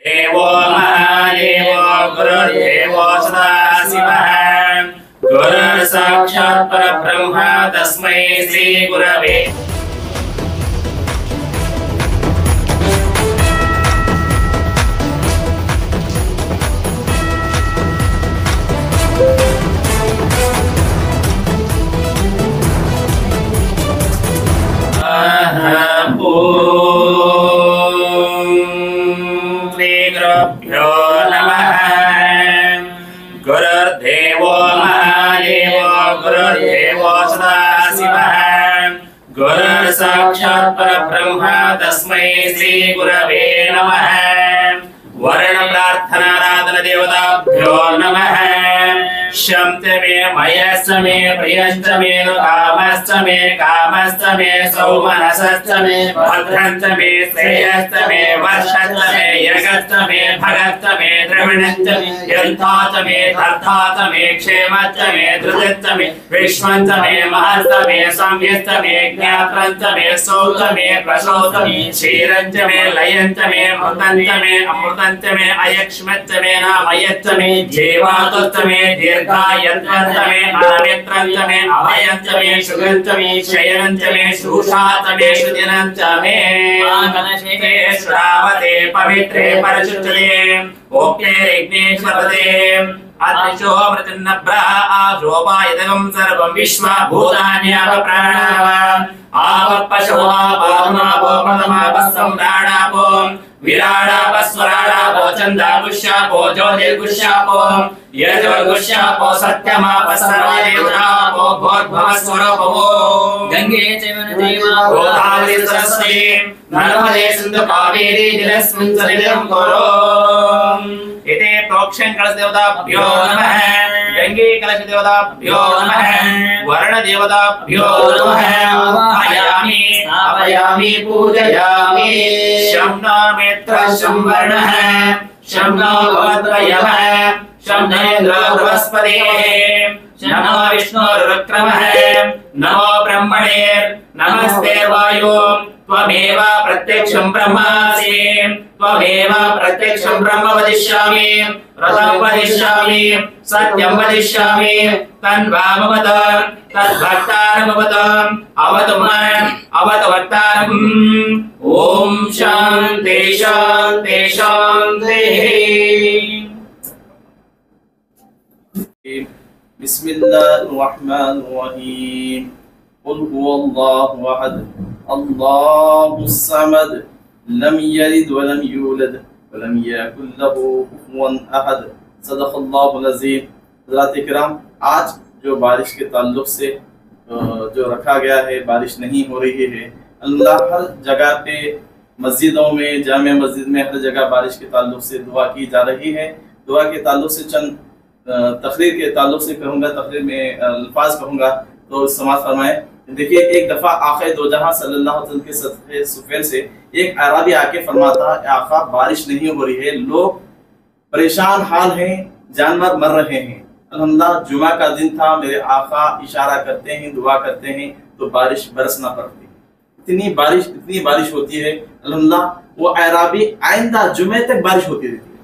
देवो महादेवो गुरुर्देवो सदाशिवः गुरुर्साक्षात् परब्रह्म तस्मै श्री गुरवे गुरुभ्यो नमः। गुरुर्देवो महादेवो गुरुर्देवो सदाशिवः गुरुर्साक्षात् परब्रह्म तस्मै श्री गुरवे नमः। वर्ण प्रार्थनाराधन देवताभ्यो नमः। शम्त मे मयश्च मे प्रियश्च मे कामश्च मे सौमनसश्च मे भद्रश्च मे श्रेयश्च मे वर्षश्च मे यगश्च मे भगश्च मे द्रविणश्च मे यन्ताच मे धर्ताच मे क्षेमश्च मे धृतश्च मे विश्वञ्च मे महश्च मे संयश्च मे ज्ञात्रञ्च मे सौच मे प्रसौच मे क्षीरञ्च मे लयञ्च मे मृतञ्च मे अमृतञ्च मे अयक्ष्मच्च मे नामयच्च मे जीवातुश्च मे दीर्घायत्वञ्च मे अनेत्रञ्च मे अभयञ्च मे शुभञ्च मे शयनञ्च मे शुषाच मे सुदिनञ्च मे कलशे श्रावते पवित्रे परशुद्धे ओके विघ्नेश्वरते अद्रिशो मृतिर्नभ्रः आशोपायतकं सर्वं विश्वभूतान्याप प्राणाव आवत्पशो आपादमापो मदमापस्सम्राणापो विराडापो स्वराडापो चन्दागुष्यापो ज्योतिर्गुष्यापो यजोर्गुष्यापो सत्यमापो सर्वदेवतापो भोर्भवस्वरूपो गंगे चैवनदेवापो गोदावरी सरस्वती नर्मदे सिन्धु कावेरी जलेऽस्मिन् सन्निधिं कुरु इति प्रोक्षं कलशदेवताभ्यो नमः। गंगे कलशदेवताभ्यो नमः। वर्ण देवताभ्यो नमः। स्थापयामि पूजयामि शं नो मित्र शं वर्णः शं नो भवद्वयः शं नो इन्द्रो बृहस्पतिः शं नो विष्णुर्विक्रमः नमो ब्रह्मणे नमस्ते वायो त्वमेव प्रत्यक्षं ब्रह्मासि त्वमेव प्रत्यक्षं ब्रह्म वदिष्यामि व्रतं वदिष्यामि सत्यं वदिष्यामि तन्वामवद तद्भक्तारमवद अवतु माम् अवतु भक्तारम् ॐ शान्ति शान्ति शान्तिः। बिस्मिल्लाहिर्रहमानिर्रहीम कुल हुवल्लाहु अहद अल्लाहुस समद लम यलिद वलम यूलद वलम यकुल लहू कुफुवन अहद सदक़ल्लाहुल अज़ीम। हज़रात इकराम, आज जो बारिश के ताल्लुक से जो रखा गया है, बारिश नहीं हो रही है, अल्लाह हर जगह पे मस्जिदों में, जामे मस्जिद में हर जगह बारिश के ताल्लुक से दुआ की जा रही है। दुआ के ताल्लुक से चंद तकरीर के ताल्लुक से कहूँगा, तकरीर में अल्फाज कहूँगा तो समाज फरमाएं। देखिए, एक दफ़ा आक़ा दो जहां सल्लल्लाहु अलैहि वसल्लम के सदक़े सुफ़ैल से एक अरबी आके फरमाता है, आक़ा बारिश नहीं हो रही है, लोग परेशान हाल हैं, जानवर मर रहे हैं। अल्हम्दुलिल्लाह जुमा का दिन था, मेरे आक़ा इशारा करते हैं, दुआ करते हैं तो बारिश बरसना पड़ती है। इतनी बारिश होती है अल्हम्दुलिल्लाह। वो अरबी आइंदा जुमे तक बारिश होती रहती है।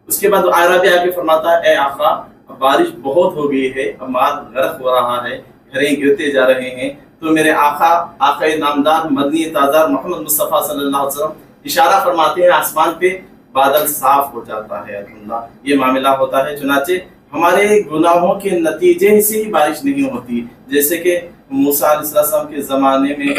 उसके बाद अरबी आके फरमाता है, ए आक़ा बारिश बहुत हो गई है, अब माल गर्क हो रहा है, घरें गिरते जा रहे हैं। तो मेरे आक़ा नामदार मदनी ताज़ा मोहम्मद मुस्तफ़ा सल्लल्लाहु अलैहि वसल्लम इशारा फरमाते हैं, आसमान पे बादल साफ हो जाता है। अल्हम्दुलिल्लाह ये मामला होता है। चुनाचे हमारे गुनाहों के नतीजे से ही बारिश नहीं होती। जैसे कि मूसा अलैहिस्सलाम के ज़माने में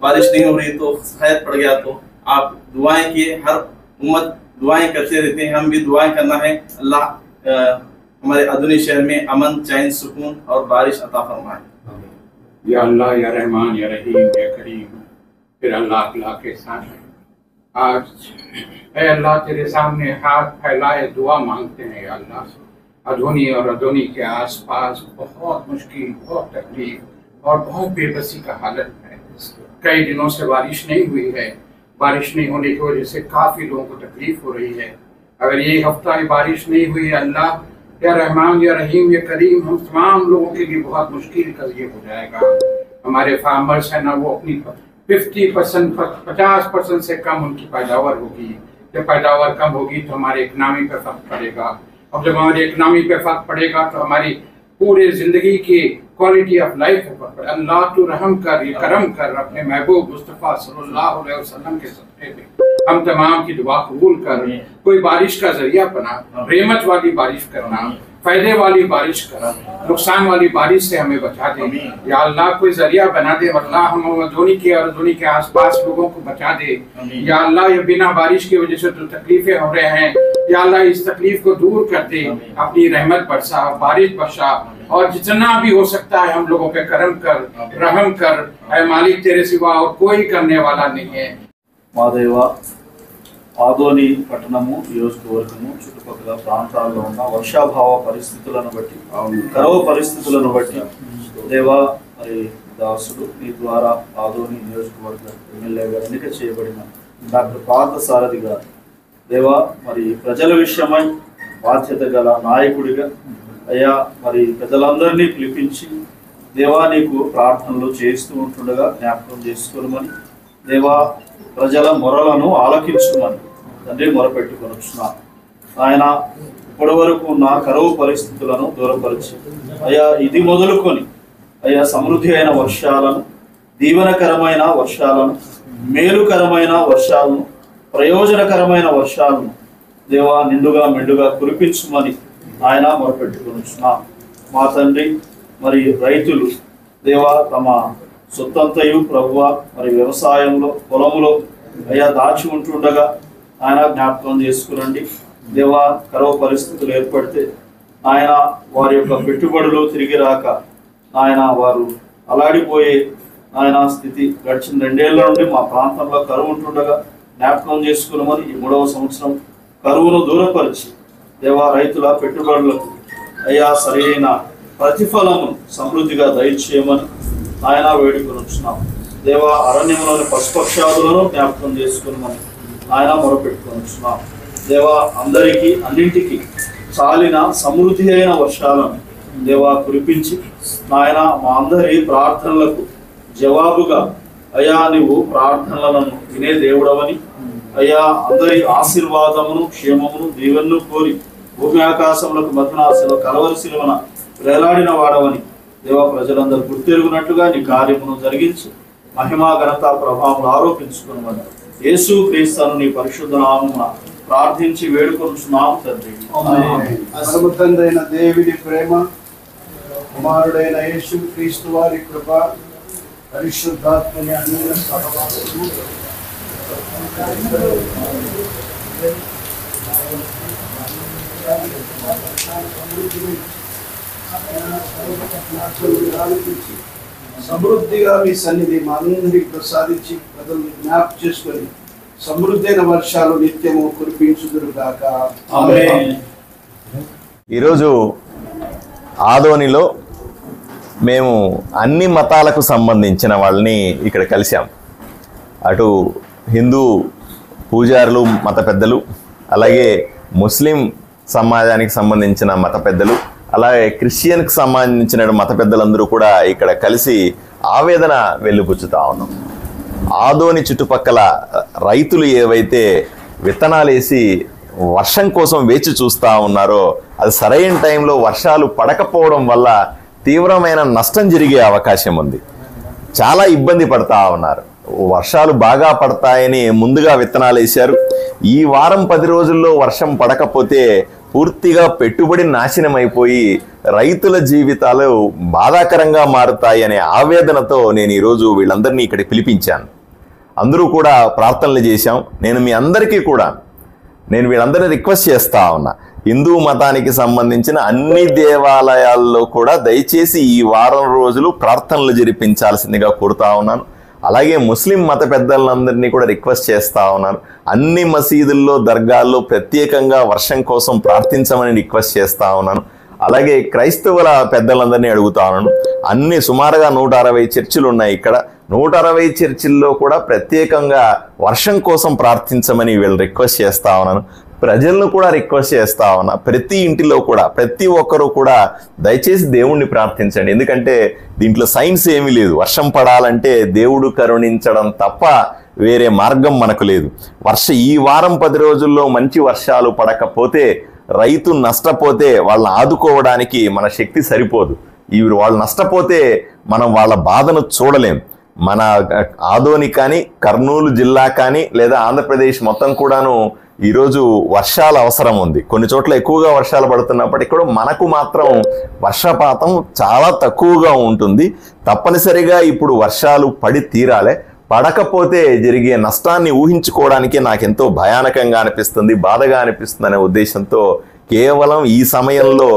बारिश नहीं हो रही तो खैर पड़ गया, तो आप दुआएं किए, हर उम्मत दुआएं करते रहते हैं, हम भी दुआएं करना है। अल्लाह हमारे अदुनी शहर में अमन, चैन, सुकून और बारिश अता फरमाए। या अल्लाह, या रहमान, या रहीम, या करीम, फिर अल्लाह के साथ है। आज ऐ अल्लाह तेरे सामने हाथ फैलाए दुआ मांगते हैं। या अल्लाह, अधोनी और अधोनी के आसपास बहुत मुश्किल, बहुत तकलीफ और बहुत बेबसी का हालत है। कई दिनों से बारिश नहीं हुई है। बारिश नहीं होने की वजह से काफ़ी लोगों को तकलीफ हो रही है। अगर ये हफ्ता बारिश नहीं हुई, अल्लाह या रहमान, या रहीम, या करीम, हम तमाम लोगों के लिए बहुत मुश्किल का ये हो जाएगा। हमारे फार्मर्स हैं ना, वो अपनी 50% से कम उनकी पैदावार होगी। जब पैदावार कम होगी तो हमारी इकनॉमी पे फर्क पड़ेगा, और जब हमारी इकनॉमी पे फर्क पड़ेगा तो हमारी पूरे जिंदगी की क्वालिटी ऑफ लाइफ पे फर्क पड़ेगा। अल्लाह तू रहम कर, करम कर, अपने महबूब मुस्तफ़ा सल्लल्लाहु अलैहि वसल्लम के सदक़े में हम तमाम की दुआ कबूल कर। कोई बारिश का जरिया बना, रहमत वाली बारिश करना, फायदे वाली बारिश करना, नुकसान वाली बारिश से हमें बचा दे या अल्लाह। कोई जरिया बना दे अल्लाह, हम धोनी के और धोनी के आसपास लोगों को बचा दे या अल्लाह। ये बिना बारिश की वजह से जो तकलीफें हो रहे हैं या अल्लाह, इस तकलीफ को दूर कर दे, अपनी रहमत बरसा, बारिश बरसा, और जितना भी हो सकता है हम लोगों पे करम कर, रहम कर। ऐ मालिक, तेरे सिवा और कोई करने वाला नहीं है। మాదేవ ఆదోని పట్టణము నియోజకవర్గము చుట్టుపక్కల ప్రాంతాల్లో ఉన్న వర్షాభావ పరిస్థితులను బట్టి, కరువు పరిస్థితులను బట్టి దేవా, మరి దాసుడు మీ ద్వారా ఆదోని నియోజకవర్గ ఎమ్మెల్యేగా ఎన్నిక చేయబడిన డాక్టర్ పార్థసారథి గారు దేవా, మరి ప్రజల విషయమై బాధ్యత గల నాయకుడిగా అయ్యా, మరి ప్రజలందరినీ పిలిపించి దేవా నీకు ప్రార్థనలు చేస్తూ ఉంటుండగా జ్ఞాపకం చేసుకోమని దేవా, ప్రజల మొరలను ఆలకించమని తండ్రి మొరపెట్టుకొనుచున్నాను. ఆయన ఇప్పటి వరకు ఉన్న కరువు పరిస్థితులను దూరపరిచి అయ్యా, ఇది మొదలుకొని అయ్యా సమృద్ధి అయిన వర్షాలను, దీవెనకరమైన వర్షాలను, మేలుకరమైన వర్షాలను, ప్రయోజనకరమైన వర్షాలను దేవా నిండుగా మెండుగా కురిపించమని ఆయన మొరపెట్టుకొనుచున్నాను. మా తండ్రి, మరి రైతులు దేవా తమ సొత్తంతయు ప్రభువ మరి వ్యవసాయంలో పొలంలో అయ్యా దాచి ఉంటుండగా ఆయన జ్ఞాపకం చేసుకునండి దేవా. కరువు పరిస్థితులు ఏర్పడితే ఆయన వారి యొక్క పెట్టుబడులు తిరిగి రాక ఆయన వారు అలాడిపోయే ఆయన స్థితి గడిచిన 2 ఏళ్ల నుండి మా ప్రాంతంలో కరువు ఉంటుండగా జ్ఞాపకం చేసుకున్నామని ఈ 3వ సంవత్సరం కరువును దూరపరిచి దేవా రైతుల పెట్టుబడులకు అయ్యా సరైన ప్రతిఫలము సమృద్ధిగా దయచేయమని ఆయన వేడుకొనుచున్నాం దేవా. అరణ్యంలోని పశుపక్షాదులను జ్ఞాపకం చేసుకున్నామని ఆయన మొరపెట్టుకొనుచున్నాం దేవా. అందరికీ అన్నింటికి చాలిన సమృద్ధి అయిన వర్షాలను దేవా కురిపించి ఆయన మా అందరి ప్రార్థనలకు జవాబుగా అయ్యా నీవు ప్రార్థనలను వినే దేవుడవని అయ్యా, అందరి ఆశీర్వాదమును క్షేమమును దీవెన్ను కోరి భూమి ఆకాశములకు మధ్యనాశలో కలవరి శిలువన వేలాడిన వాడవని దేవా, ప్రజలందరూ గుర్తెరుగునట్లుగా నీ కార్యమును జరిగించి మహిమా ఘనత ప్రభావం ఆరోపించుకున్నమని యేసు క్రీస్తును నీ పరిశుద్ధ నామమున ప్రార్థించి వేడుకొనుచున్నాము తండ్రి. పరమతండ్రైన దేవుని ప్రేమ, కుమారుడైన యేసు క్రీస్తు వారి కృప, పరిశుద్ధాత్మని అన్యోన్య సహవాసము సమృద్ధిగా మీ సన్నిధి మా అందరికి ప్రసాదించి ప్రజల్ని జ్ఞాపకం చేసుకొని సమృద్ధైన వర్షాలు నిత్యము కురిపించుదురుగాక. ఆమేన్. ఈరోజు ఆదోనిలో మేము అన్ని మతాలకు సంబంధించిన వాళ్ళని ఇక్కడ కలిసాం. అటు హిందూ పూజారులు, మత పెద్దలు, అలాగే ముస్లిం సమాజానికి సంబంధించిన మత పెద్దలు, అలాగే క్రిస్టియన్కి సంబంధించిన మత పెద్దలందరూ కూడా ఇక్కడ కలిసి ఆవేదన వెలిబుచ్చుతా ఉన్నాం. ఆదోని చుట్టుపక్కల రైతులు ఏవైతే విత్తనాలు వేసి వర్షం కోసం వేచి చూస్తూ ఉన్నారో అది సరైన టైంలో వర్షాలు పడకపోవడం వల్ల తీవ్రమైన నష్టం జరిగే అవకాశం ఉంది. చాలా ఇబ్బంది పడతా ఉన్నారు. వర్షాలు బాగా పడతాయని ముందుగా విత్తనాలు వేశారు. ఈ వారం 10 రోజుల్లో వర్షం పడకపోతే పూర్తిగా పెట్టుబడి నాశనం అయిపోయి రైతుల జీవితాలు బాధాకరంగా మారుతాయి అనే ఆవేదనతో నేను ఈరోజు వీళ్ళందరినీ ఇక్కడికి పిలిపించాను. అందరూ కూడా ప్రార్థనలు చేశాం. నేను మీ అందరికీ కూడా వీళ్ళందరినీ రిక్వెస్ట్ చేస్తా ఉన్నా, హిందూ మతానికి సంబంధించిన అన్ని దేవాలయాల్లో కూడా దయచేసి ఈ వారం రోజులు ప్రార్థనలు జరిపించాల్సిందిగా కోరుతా ఉన్నాను. అలాగే ముస్లిం మత పెద్దలందరినీ కూడా రిక్వెస్ట్ చేస్తా ఉన్నాను. అన్ని మసీదుల్లో, దర్గాల్లో ప్రత్యేకంగా వర్షం కోసం ప్రార్థించమని రిక్వెస్ట్ చేస్తా ఉన్నాను. అలాగే క్రైస్తవుల పెద్దలందరినీ అడుగుతా ఉన్నాను. అన్ని సుమారుగా 160 చర్చిలు ఉన్నాయి ఇక్కడ. 160 చర్చిల్లో కూడా ప్రత్యేకంగా వర్షం కోసం ప్రార్థించమని వీళ్ళు రిక్వెస్ట్ చేస్తా ఉన్నాను. ప్రజలను కూడా రిక్వెస్ట్ చేస్తా ఉన్నా, ప్రతి ఇంటిలో కూడా ప్రతి ఒక్కరూ కూడా దయచేసి దేవుణ్ణి ప్రార్థించండి. ఎందుకంటే దీంట్లో సైన్స్ ఏమీ లేదు. వర్షం పడాలంటే దేవుడు కరుణించడం తప్ప వేరే మార్గం మనకు లేదు. ఈ వారం 10 రోజుల్లో మంచి వర్షాలు పడకపోతే, రైతు నష్టపోతే వాళ్ళని ఆదుకోవడానికి మన శక్తి సరిపోదు. వాళ్ళు నష్టపోతే మనం వాళ్ళ బాధను చూడలేం. మన ఆదోని కానీ, కర్నూలు జిల్లా కానీ, లేదా ఆంధ్రప్రదేశ్ మొత్తం కూడాను ఈరోజు వర్షాల అవసరం ఉంది. కొన్ని చోట్ల ఎక్కువగా వర్షాలు పడుతున్నప్పటికీ కూడా మనకు మాత్రం వర్షపాతం చాలా తక్కువగా ఉంటుంది. తప్పనిసరిగా ఇప్పుడు వర్షాలు పడి తీరాలే. పడకపోతే జరిగే నష్టాన్ని ఊహించుకోవడానికే నాకెంతో భయానకంగా అనిపిస్తుంది, బాధగా అనిపిస్తుంది అనే ఉద్దేశంతో కేవలం ఈ సమయంలో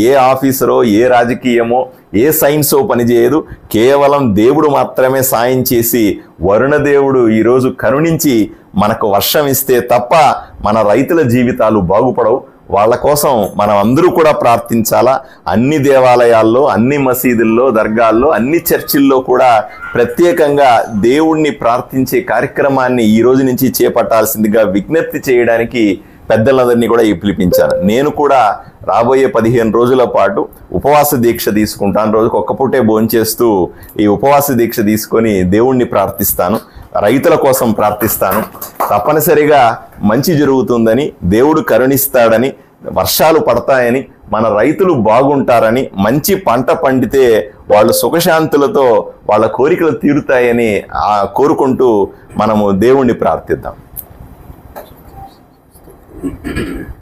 ఏ ఆఫీసరో, ఏ రాజకీయమో, ఏ సైన్సో పనిచేయదు. కేవలం దేవుడు మాత్రమే సాయం చేసి, వరుణదేవుడు ఈరోజు కరుణించి మనకు వర్షం ఇస్తే తప్ప మన రైతుల జీవితాలు బాగుపడవు. వాళ్ళ కోసం మనం అందరూ కూడా ప్రార్థించాలా. అన్ని దేవాలయాల్లో, అన్ని మసీదుల్లో, దర్గాల్లో, అన్ని చర్చిల్లో కూడా ప్రత్యేకంగా దేవుణ్ణి ప్రార్థించే కార్యక్రమాన్ని ఈ రోజు నుంచి చేపట్టాల్సిందిగా విజ్ఞప్తి చేయడానికి పెద్దలందరినీ కూడా పిలిపించాను. నేను కూడా రాబోయే 15 రోజుల పాటు ఉపవాస దీక్ష తీసుకుంటాను. రోజుకు ఒక్క పూటే భోంచేస్తూ ఈ ఉపవాస దీక్ష తీసుకొని దేవుణ్ణి ప్రార్థిస్తాను, రైతుల కోసం ప్రార్థిస్తాను. తప్పనిసరిగా మంచి జరుగుతుందని, దేవుడు కరుణిస్తాడని, వర్షాలు పడతాయని, మన రైతులు బాగుంటారని, మంచి పంట పండితే వాళ్ళు సుఖశాంతులతో వాళ్ళ కోరికలు తీరుతాయని కోరుకుంటూ మనము దేవుణ్ణి ప్రార్థిద్దాం.